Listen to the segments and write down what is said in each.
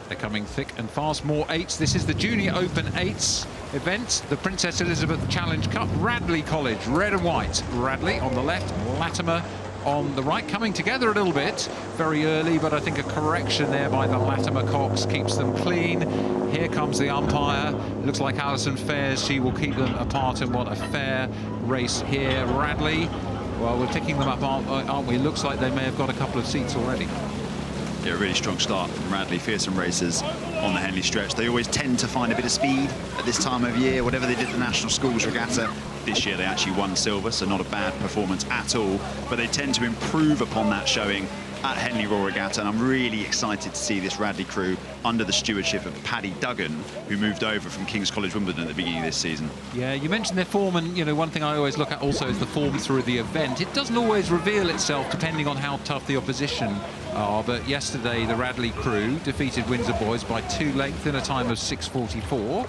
They're coming thick and fast. More eights. This is the Junior Open Eights event, the Princess Elizabeth Challenge Cup. Radley College, red and white. Radley on the left, Latymer on the right, coming together a little bit very early, but I think a correction there by the Latymer Cox keeps them clean. Here comes the umpire. It looks like Alison Fairs. She will keep them apart and want a fair race here. Radley, well, we're picking them up, aren't we? Looks like they may have got a couple of seats already. Yeah, a really strong start from Radley. Fearsome racers on the Henley stretch. They always tend to find a bit of speed at this time of year, whatever they did at the National Schools Regatta. This year they actually won silver, so not a bad performance at all. But they tend to improve upon that showing at Henley Royal Regatta, and I'm really excited to see this Radley crew under the stewardship of Paddy Duggan, who moved over from King's College Wimbledon at the beginning of this season. Yeah, you mentioned their form, and you know, one thing I always look at also is the form through the event. It doesn't always reveal itself depending on how tough the opposition are, but yesterday the Radley crew defeated Windsor Boys by 2 lengths in a time of 6:44.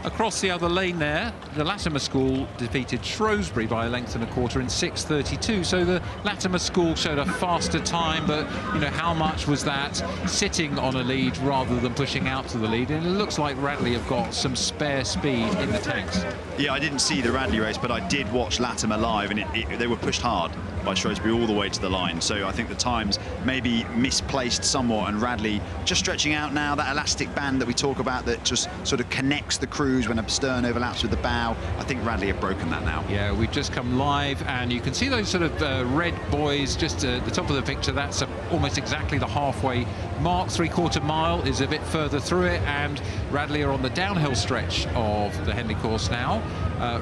Across the other lane there, the Latymer School defeated Shrewsbury by 1.25 lengths in 6:32. So the Latymer School showed a faster time, but you know, how much was that sitting on a lead rather than pushing out to the lead? And it looks like Radley have got some spare speed in the tanks. Yeah, I didn't see the Radley race, but I did watch Latymer live, and they were pushed hard by Shrewsbury all the way to the line. So I think the times maybe misplaced somewhat, and Radley just stretching out now, that elastic band that we talk about that just sort of connects the crews when a stern overlaps with the bow. I think Radley have broken that now. Yeah, we've just come live, and you can see those sort of red buoys just at the top of the picture. That's almost exactly the halfway mark. 3/4 mile is a bit further through it, and Radley are on the downhill stretch of the Henley course now,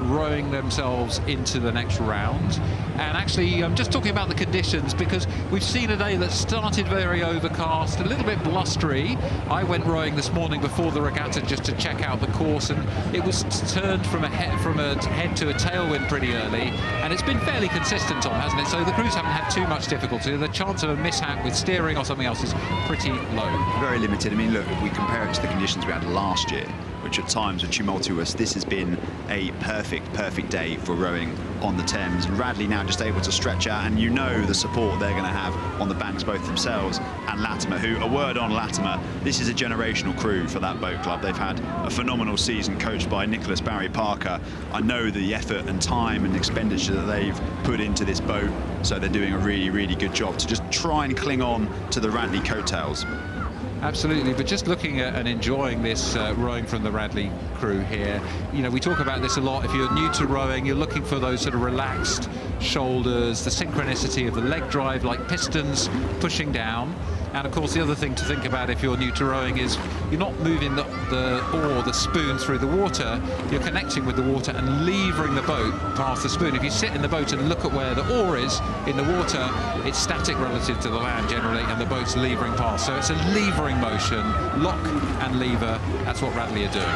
rowing themselves into the next round. And actually, I'm just talking about the conditions, because we've seen a day that started very overcast, a little bit blustery. I went rowing this morning before the regatta just to check out the course, and it was turned from a head to a tailwind pretty early, and it's been fairly consistent, Tom, hasn't it? So the crews haven't had too much difficulty. The chance of a mishap with steering or something else is pretty low. Very limited. I mean, look, if we compare it to the conditions we had last year, which at times were tumultuous, this has been a perfect day for rowing on the Thames. And Radley now just able to stretch out, and you know the support they're going to have on the banks, both themselves and Latymer, who, a word on Latymer, this is a generational crew for that boat club. They've had a phenomenal season coached by Nicholas Barry Parker. I know the effort and time and expenditure that they've put into this boat, so they're doing a really good job to just try and cling on to the Radley coattails. Absolutely, but just looking at and enjoying this rowing from the Radley crew here, you know, we talk about this a lot. If you're new to rowing, you're looking for those sort of relaxed shoulders, the synchronicity of the leg drive, like pistons pushing down. And of course, the other thing to think about if you're new to rowing is you're not moving the oar, the spoon through the water. You're connecting with the water and levering the boat past the spoon. If you sit in the boat and look at where the oar is in the water, it's static relative to the land generally, and the boat's levering past. So it's a levering motion, lock and lever. That's what Radley are doing.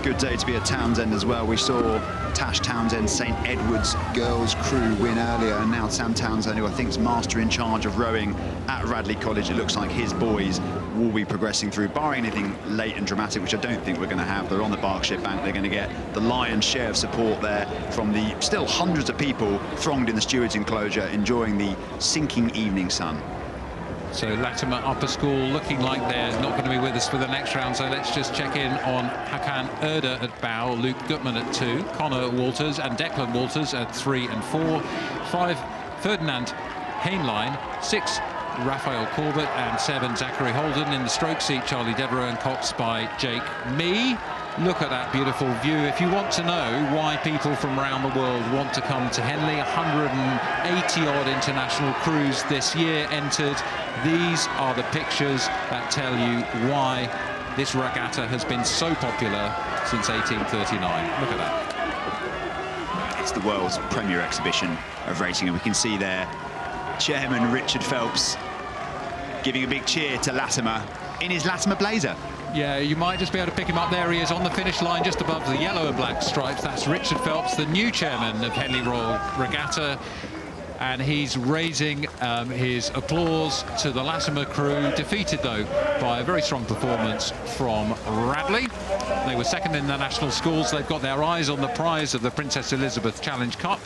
Good day to be at Townsend as well. We saw Tash Townsend St Edward's girls crew win earlier, and now Sam Townsend, who I think is master in charge of rowing at Radley College, it looks like his boys will be progressing through, barring anything late and dramatic, which I don't think we're going to have. They're on the Berkshire Bank. They're going to get the lion's share of support there from the still hundreds of people thronged in the stewards' enclosure, enjoying the sinking evening sun. So Latymer Upper School looking like they're not going to be with us for the next round, so let's just check in on Hakan Erda at bow, Luke Gutman at 2, Connor Walters and Declan Walters at 3 and 4, 5 Ferdinand Hainline, 6 Raphael Corbett, and 7 Zachary Holden. In the stroke seat, Charlie Devereux and Cox by Jake Mee. Look at that beautiful view. If you want to know why people from around the world want to come to Henley, 180-odd international crews this year entered. These are the pictures that tell you why this regatta has been so popular since 1839. Look at that. It's the world's premier exhibition of racing, and we can see there Chairman Richard Phelps giving a big cheer to Latymer in his Latymer blazer. Yeah, you might just be able to pick him up. There he is on the finish line, just above the yellow and black stripes. That's Richard Phelps, the new chairman of Henley Royal Regatta. And he's raising his applause to the Latymer crew, defeated, though, by a very strong performance from Radley. They were second in the national schools. They've got their eyes on the prize of the Princess Elizabeth Challenge Cup.